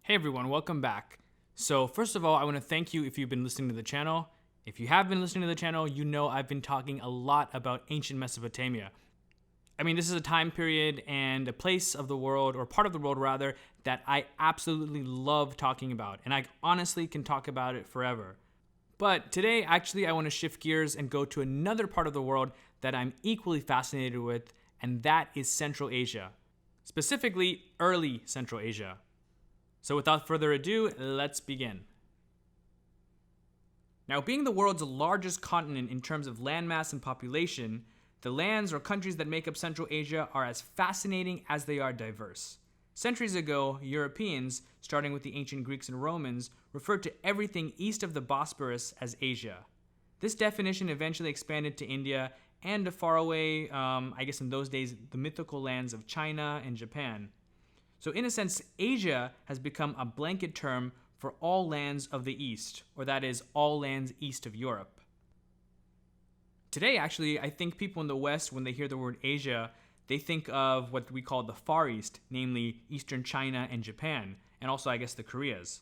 Hey everyone, welcome back. So first of all, I want to thank you if you've been listening to the channel. If you have been listening to the channel, you know I've been talking a lot about ancient Mesopotamia. I mean, this is a time period and a place of the world, or part of the world rather, that I absolutely love talking about, and I honestly can talk about it forever. But today, actually, I want to shift gears and go to another part of the world that I'm equally fascinated with, and that is Central Asia. Specifically, early Central Asia. So without further ado, let's begin. Now, being the world's largest continent in terms of landmass and population, the lands or countries that make up Central Asia are as fascinating as they are diverse. Centuries ago, Europeans, starting with the ancient Greeks and Romans, referred to everything east of the Bosporus as Asia. This definition eventually expanded to India and to faraway, I guess in those days, the mythical lands of China and Japan. So in a sense, Asia has become a blanket term for all lands of the East, or that is, all lands east of Europe. Today, actually, I think people in the West, when they hear the word Asia, they think of what we call the Far East, namely Eastern China and Japan, and also, I guess, the Koreas.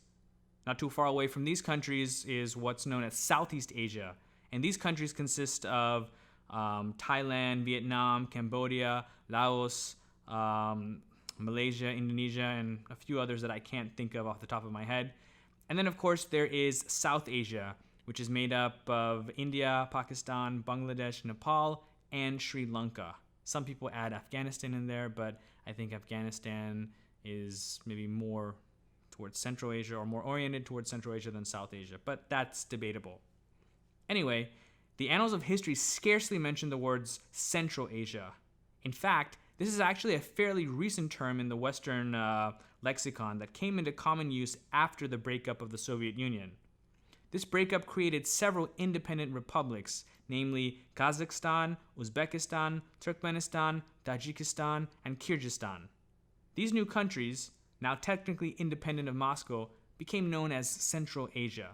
Not too far away from these countries is what's known as Southeast Asia, and these countries consist of Thailand, Vietnam, Cambodia, Laos, Malaysia, Indonesia, and a few others that I can't think of off the top of my head. And then, of course, there is South Asia, which is made up of India, Pakistan, Bangladesh, Nepal, and Sri Lanka. Some people add Afghanistan in there, but I think Afghanistan is maybe more towards Central Asia or more oriented towards Central Asia than South Asia, but that's debatable. Anyway, the annals of history scarcely mention the words Central Asia. In fact, this is actually a fairly recent term in the Western lexicon that came into common use after the breakup of the Soviet Union. This breakup created several independent republics, namely Kazakhstan, Uzbekistan, Turkmenistan, Tajikistan, and Kyrgyzstan. These new countries, now technically independent of Moscow, became known as Central Asia.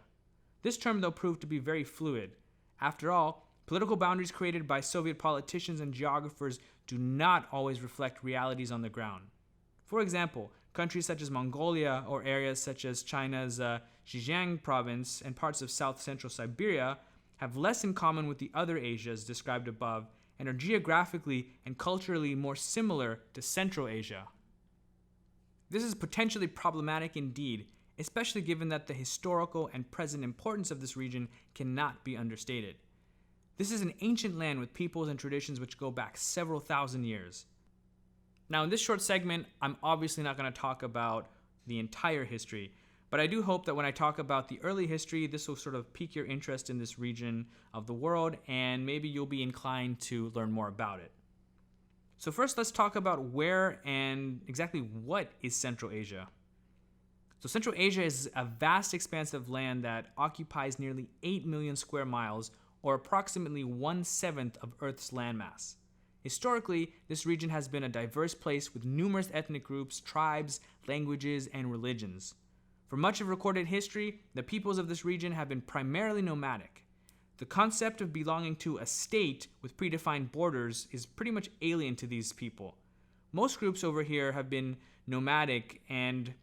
This term, though, proved to be very fluid. After all, political boundaries created by Soviet politicians and geographers do not always reflect realities on the ground. For example, countries such as Mongolia or areas such as China's Xinjiang province and parts of south-central Siberia have less in common with the other Asias described above and are geographically and culturally more similar to Central Asia. This is potentially problematic indeed, especially given that the historical and present importance of this region cannot be understated. This is an ancient land with peoples and traditions which go back several thousand years. Now, in this short segment, I'm obviously not going to talk about the entire history, but I do hope that when I talk about the early history, this will sort of pique your interest in this region of the world, and maybe you'll be inclined to learn more about it. So first, let's talk about where and exactly what is Central Asia. So Central Asia is a vast expanse of land that occupies nearly 8 million square miles, or approximately 1/7 of Earth's landmass. Historically, this region has been a diverse place with numerous ethnic groups, tribes, languages, and religions. For much of recorded history, the peoples of this region have been primarily nomadic. The concept of belonging to a state with predefined borders is pretty much alien to these people. Most groups over here have been nomadic and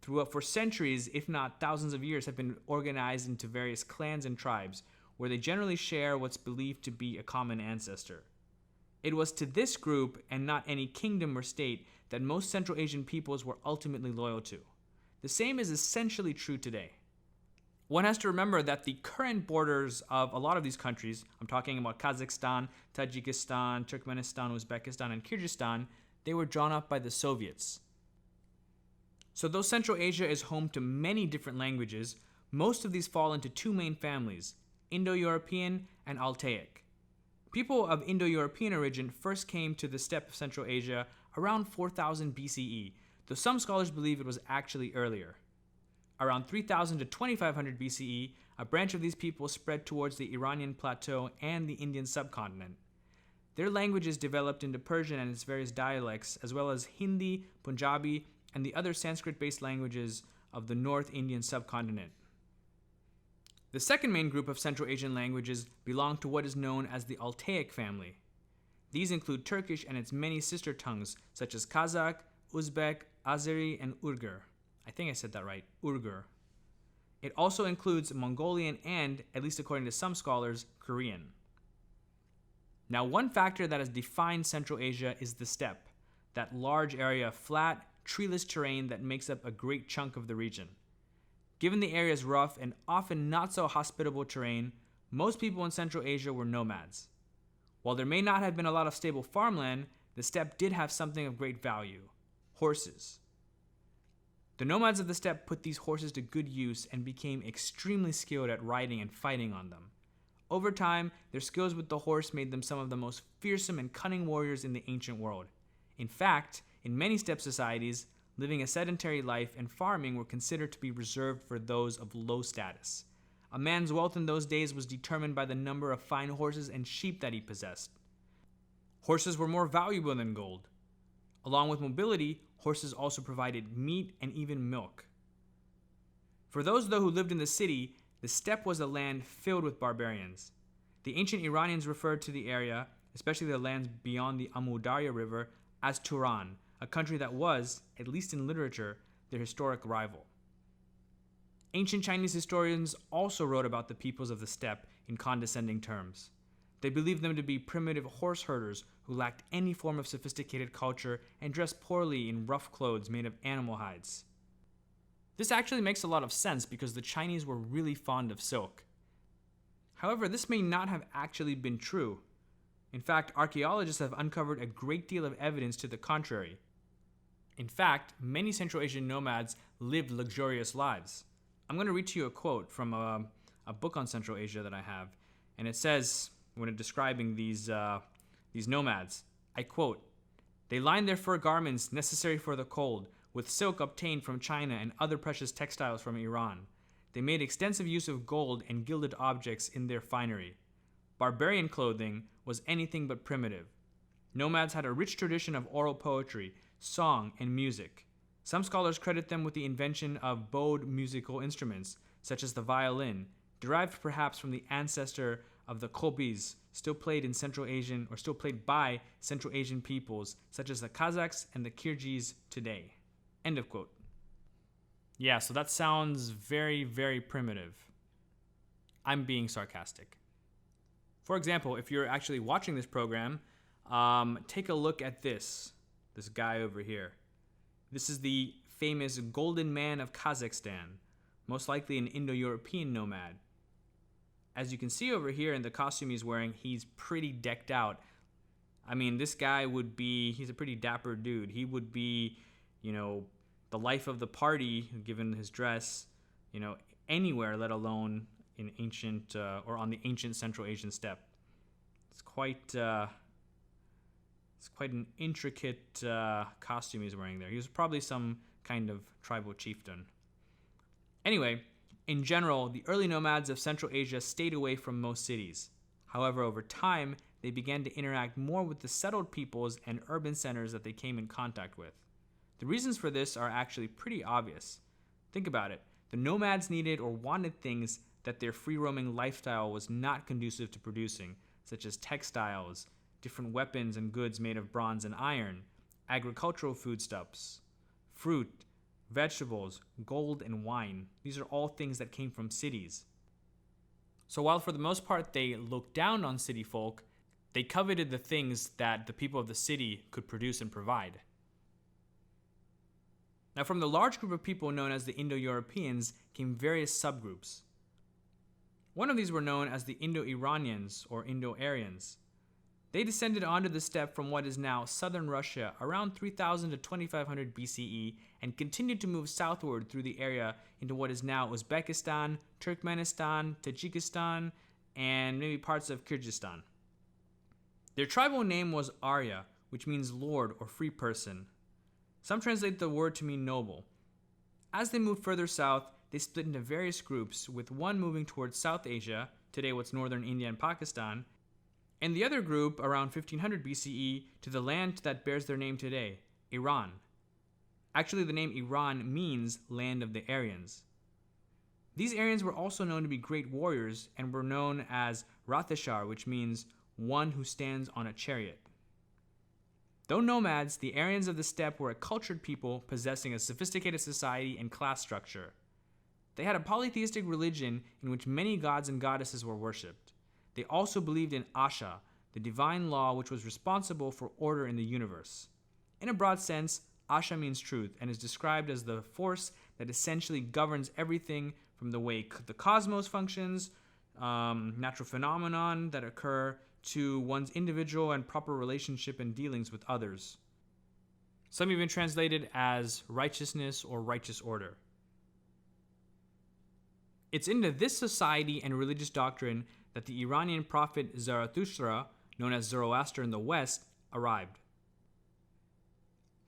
for centuries, if not thousands of years, have been organized into various clans and tribes, where they generally share what's believed to be a common ancestor. It was to this group, and not any kingdom or state, that most Central Asian peoples were ultimately loyal to. The same is essentially true today. One has to remember that the current borders of a lot of these countries, I'm talking about Kazakhstan, Tajikistan, Turkmenistan, Uzbekistan, and Kyrgyzstan, they were drawn up by the Soviets. So though Central Asia is home to many different languages, most of these fall into two main families: Indo-European and Altaic. People of Indo-European origin first came to the steppe of Central Asia around 4000 BCE, though some scholars believe it was actually earlier. Around 3000 to 2500 BCE, a branch of these people spread towards the Iranian plateau and the Indian subcontinent. Their languages developed into Persian and its various dialects, as well as Hindi, Punjabi, and the other Sanskrit-based languages of the North Indian subcontinent. The second main group of Central Asian languages belong to what is known as the Altaic Family. These include Turkish and its many sister tongues, such as Kazakh, Uzbek, Azeri, and Uyghur. I think I said that right, Uyghur. It also includes Mongolian and, at least according to some scholars, Korean. Now, one factor that has defined Central Asia is the steppe, that large area of flat, treeless terrain that makes up a great chunk of the region. Given the area's rough and often not so hospitable terrain, most people in Central Asia were nomads. While there may not have been a lot of stable farmland, the steppe did have something of great value: horses. The nomads of the steppe put these horses to good use and became extremely skilled at riding and fighting on them. Over time, their skills with the horse made them some of the most fearsome and cunning warriors in the ancient world. In fact, in many steppe societies, living a sedentary life and farming were considered to be reserved for those of low status. A man's wealth in those days was determined by the number of fine horses and sheep that he possessed. Horses were more valuable than gold. Along with mobility, horses also provided meat and even milk. For those, though, who lived in the city, the steppe was a land filled with barbarians. The ancient Iranians referred to the area, especially the lands beyond the Amu Darya River, as Turan, a country that was, at least in literature, their historic rival. Ancient Chinese historians also wrote about the peoples of the steppe in condescending terms. They believed them to be primitive horse herders who lacked any form of sophisticated culture and dressed poorly in rough clothes made of animal hides. This actually makes a lot of sense because the Chinese were really fond of silk. However, this may not have actually been true. In fact, archaeologists have uncovered a great deal of evidence to the contrary. In fact, many Central Asian nomads lived luxurious lives. I'm going to read to you a quote from a book on Central Asia that I have, and it says, when describing these nomads, I quote, "They lined their fur garments necessary for the cold with silk obtained from China and other precious textiles from Iran. They made extensive use of gold and gilded objects in their finery. Barbarian clothing was anything but primitive. Nomads had a rich tradition of oral poetry, song, and music. Some scholars credit them with the invention of bowed musical instruments, such as the violin, derived perhaps from the ancestor of the kobis, still played by Central Asian peoples, such as the Kazakhs and the Kyrgyz today." End of quote. Yeah, so that sounds very, very primitive. I'm being sarcastic. For example, if you're actually watching this program, take a look at this guy over here. This is the famous Golden Man of Kazakhstan, most likely an Indo-European nomad. As you can see over here in the costume he's wearing, he's pretty decked out. I mean, this guy he's a pretty dapper dude. He would be, the life of the party, given his dress, anywhere, let alone in ancient, or on the ancient Central Asian steppe. It's quite an intricate costume he's wearing there. He was probably some kind of tribal chieftain. Anyway, in general, the early nomads of Central Asia stayed away from most cities. However, over time, they began to interact more with the settled peoples and urban centers that they came in contact with. The reasons for this are actually pretty obvious. Think about it. The nomads needed or wanted things that their free-roaming lifestyle was not conducive to producing, such as textiles, different weapons and goods made of bronze and iron, agricultural foodstuffs, fruit, vegetables, gold, and wine. These are all things that came from cities. So while for the most part they looked down on city folk, they coveted the things that the people of the city could produce and provide. Now, from the large group of people known as the Indo-Europeans came various subgroups. One of these were known as the Indo-Iranians or Indo-Aryans. They descended onto the steppe from what is now southern Russia around 3000 to 2500 BCE and continued to move southward through the area into what is now Uzbekistan, Turkmenistan, Tajikistan, and maybe parts of Kyrgyzstan. Their tribal name was Arya, which means lord or free person. Some translate the word to mean noble. As they moved further south, they split into various groups, with one moving towards South Asia, today what's northern India and Pakistan, and the other group around 1500 BCE to the land that bears their name today, Iran. Actually, the name Iran means land of the Aryans. These Aryans were also known to be great warriors and were known as Rathashar, which means one who stands on a chariot. Though nomads, the Aryans of the steppe were a cultured people possessing a sophisticated society and class structure. They had a polytheistic religion in which many gods and goddesses were worshipped. They also believed in Asha, the divine law which was responsible for order in the universe. In a broad sense, Asha means truth and is described as the force that essentially governs everything from the way the cosmos functions, natural phenomenon that occur, to one's individual and proper relationship and dealings with others. Some even translate it as righteousness or righteous order. It's into this society and religious doctrine that the Iranian prophet Zarathustra, known as Zoroaster in the West, arrived.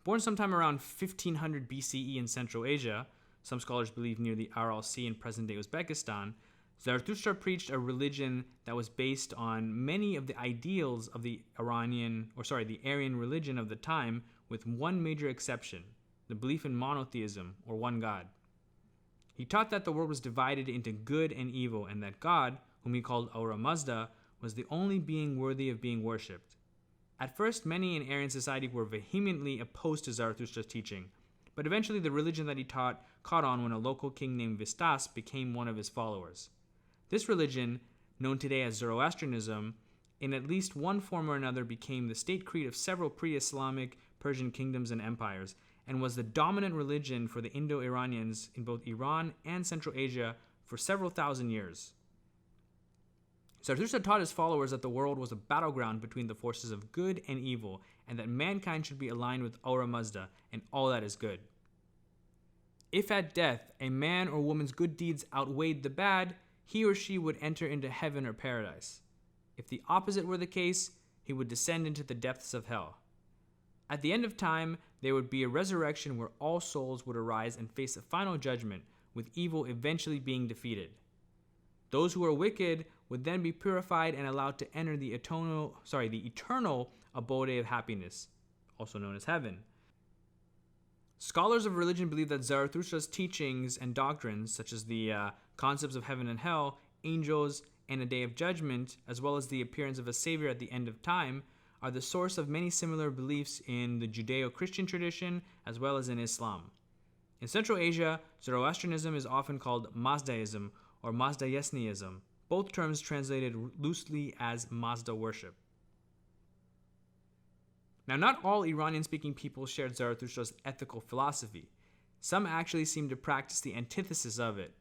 Born sometime around 1500 BCE in Central Asia, some scholars believe near the Aral Sea in present-day Uzbekistan, Zarathustra preached a religion that was based on many of the ideals of the Aryan religion of the time, with one major exception: the belief in monotheism, or one God. He taught that the world was divided into good and evil, and that God, whom he called Ahura Mazda, was the only being worthy of being worshipped. At first, many in Aryan society were vehemently opposed to Zarathustra's teaching, but eventually the religion that he taught caught on when a local king named Vistas became one of his followers. This religion, known today as Zoroastrianism, in at least one form or another became the state creed of several pre-Islamic Persian kingdoms and empires, and was the dominant religion for the Indo-Iranians in both Iran and Central Asia for several thousand years. Zarathustra taught his followers that the world was a battleground between the forces of good and evil, and that mankind should be aligned with Ahura Mazda and all that is good. If at death a man or woman's good deeds outweighed the bad, he or she would enter into heaven or paradise. If the opposite were the case, he would descend into the depths of hell. At the end of time, there would be a resurrection where all souls would arise and face a final judgment, with evil eventually being defeated. Those who are wicked would then be purified and allowed to enter the eternal abode of happiness, also known as heaven. Scholars of religion believe that Zarathustra's teachings and doctrines, such as the concepts of heaven and hell, angels, and a day of judgment, as well as the appearance of a savior at the end of time, are the source of many similar beliefs in the Judeo-Christian tradition as well as in Islam. In Central Asia, Zoroastrianism is often called Mazdaism or Mazdayesniism, both terms translated loosely as Mazda worship. Now, not all Iranian-speaking people shared Zarathustra's ethical philosophy. Some actually seem to practice the antithesis of it.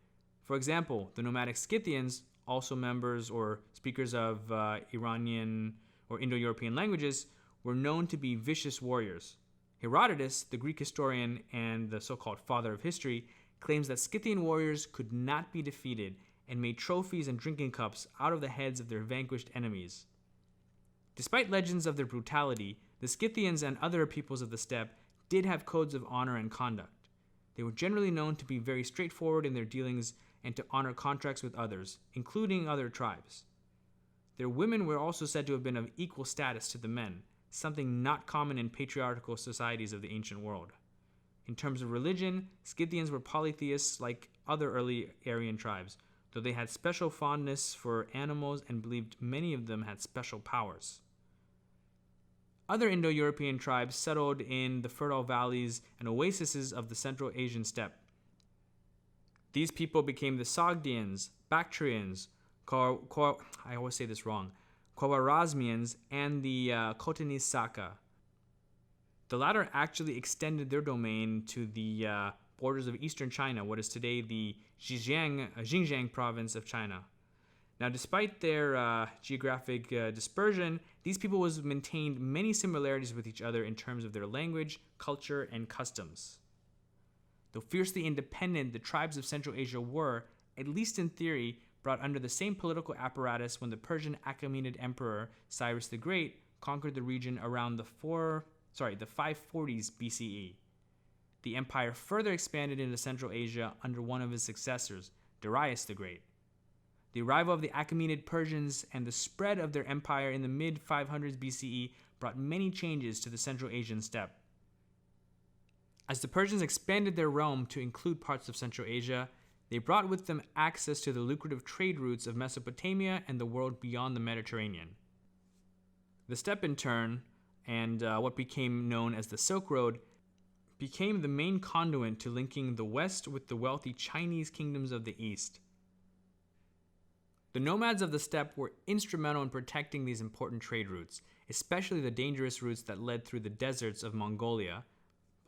For example, the nomadic Scythians, also members or speakers of Iranian or Indo-European languages, were known to be vicious warriors. Herodotus, the Greek historian and the so-called father of history, claims that Scythian warriors could not be defeated and made trophies and drinking cups out of the heads of their vanquished enemies. Despite legends of their brutality, the Scythians and other peoples of the steppe did have codes of honor and conduct. They were generally known to be very straightforward in their dealings and to honor contracts with others, including other tribes. Their women were also said to have been of equal status to the men, something not common in patriarchal societies of the ancient world. In terms of religion, Scythians were polytheists like other early Aryan tribes, though they had special fondness for animals and believed many of them had special powers. Other Indo-European tribes settled in the fertile valleys and oases of the Central Asian steppe. These people became the Sogdians, Bactrians, I always say this wrong, Khwarezmians, and the Khotanese Saka. The latter actually extended their domain to the borders of eastern China, what is today the Xinjiang province of China. Now, despite their geographic dispersion, these peoples maintained many similarities with each other in terms of their language, culture, and customs. Though fiercely independent, the tribes of Central Asia were, at least in theory, brought under the same political apparatus when the Persian Achaemenid emperor Cyrus the Great conquered the region around the 540s BCE. The empire further expanded into Central Asia under one of his successors, Darius the Great. The arrival of the Achaemenid Persians and the spread of their empire in the mid-500s BCE brought many changes to the Central Asian steppe. As the Persians expanded their realm to include parts of Central Asia, they brought with them access to the lucrative trade routes of Mesopotamia and the world beyond the Mediterranean. The steppe, in turn, and what became known as the Silk Road became the main conduit to linking the West with the wealthy Chinese kingdoms of the East. The nomads of the steppe were instrumental in protecting these important trade routes, especially the dangerous routes that led through the deserts of Mongolia,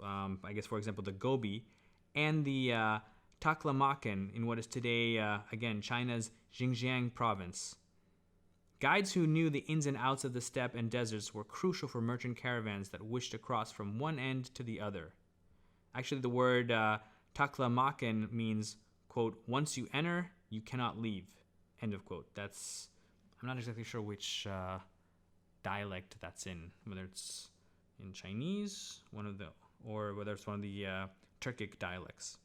I guess for example the Gobi, and the Taklamakan in what is today, again, China's Xinjiang province. Guides who knew the ins and outs of the steppe and deserts were crucial for merchant caravans that wished to cross from one end to the other. Actually, the word Taklamakan means, quote, once you enter, you cannot leave, end of quote. I'm not exactly sure which dialect that's in, whether it's in Chinese, or whether it's one of the Turkic dialects.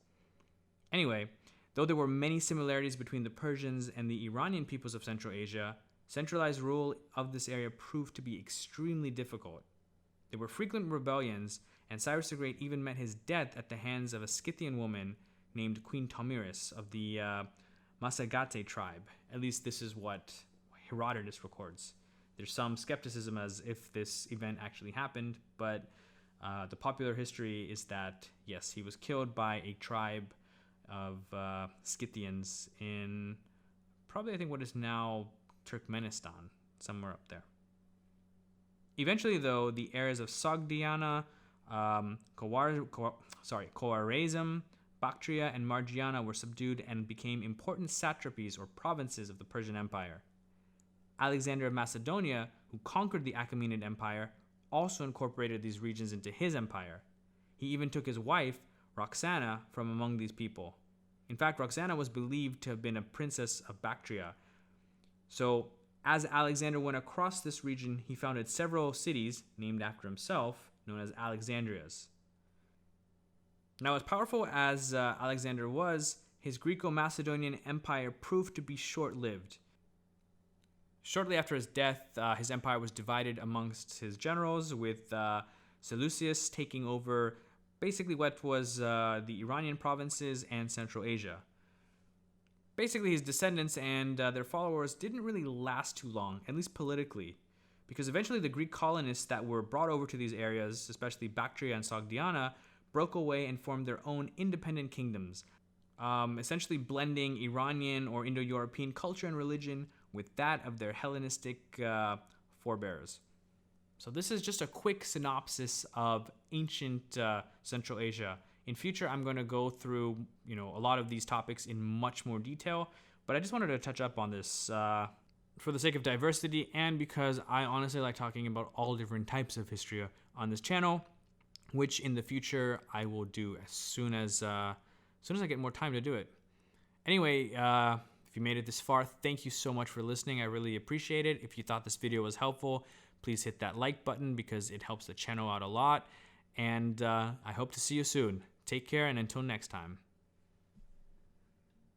Anyway, though there were many similarities between the Persians and the Iranian peoples of Central Asia, centralized rule of this area proved to be extremely difficult. There were frequent rebellions, and Cyrus the Great even met his death at the hands of a Scythian woman named Queen Tomiris of the Masagate tribe. At least this is what Herodotus records. There's some skepticism as if this event actually happened, but the popular history is that, yes, he was killed by a tribe of Scythians in probably, I think, what is now Turkmenistan, somewhere up there. Eventually, though, the areas of Sogdiana, Khoarezm, Bactria, and Margiana were subdued and became important satrapies or provinces of the Persian Empire. Alexander of Macedonia, who conquered the Achaemenid Empire, also incorporated these regions into his empire. He even took his wife, Roxana, from among these people. In fact, Roxana was believed to have been a princess of Bactria. So, as Alexander went across this region, he founded several cities named after himself, known as Alexandrias. Now, as powerful as Alexander was, his Greco-Macedonian empire proved to be short-lived. Shortly after his death, his empire was divided amongst his generals, with Seleucus taking over basically what was the Iranian provinces and Central Asia. Basically, his descendants and their followers didn't really last too long, at least politically, because eventually the Greek colonists that were brought over to these areas, especially Bactria and Sogdiana, broke away and formed their own independent kingdoms, essentially blending Iranian or Indo-European culture and religion with that of their Hellenistic forebears. So this is just a quick synopsis of ancient Central Asia. In future, I'm going to go through, a lot of these topics in much more detail, but I just wanted to touch up on this for the sake of diversity and because I honestly like talking about all different types of history on this channel, which in the future I will do as soon as I get more time to do it. Anyway, if you made it this far, thank you so much for listening. I really appreciate it. If you thought this video was helpful, please hit that like button because it helps the channel out a lot. And I hope to see you soon. Take care, and until next time.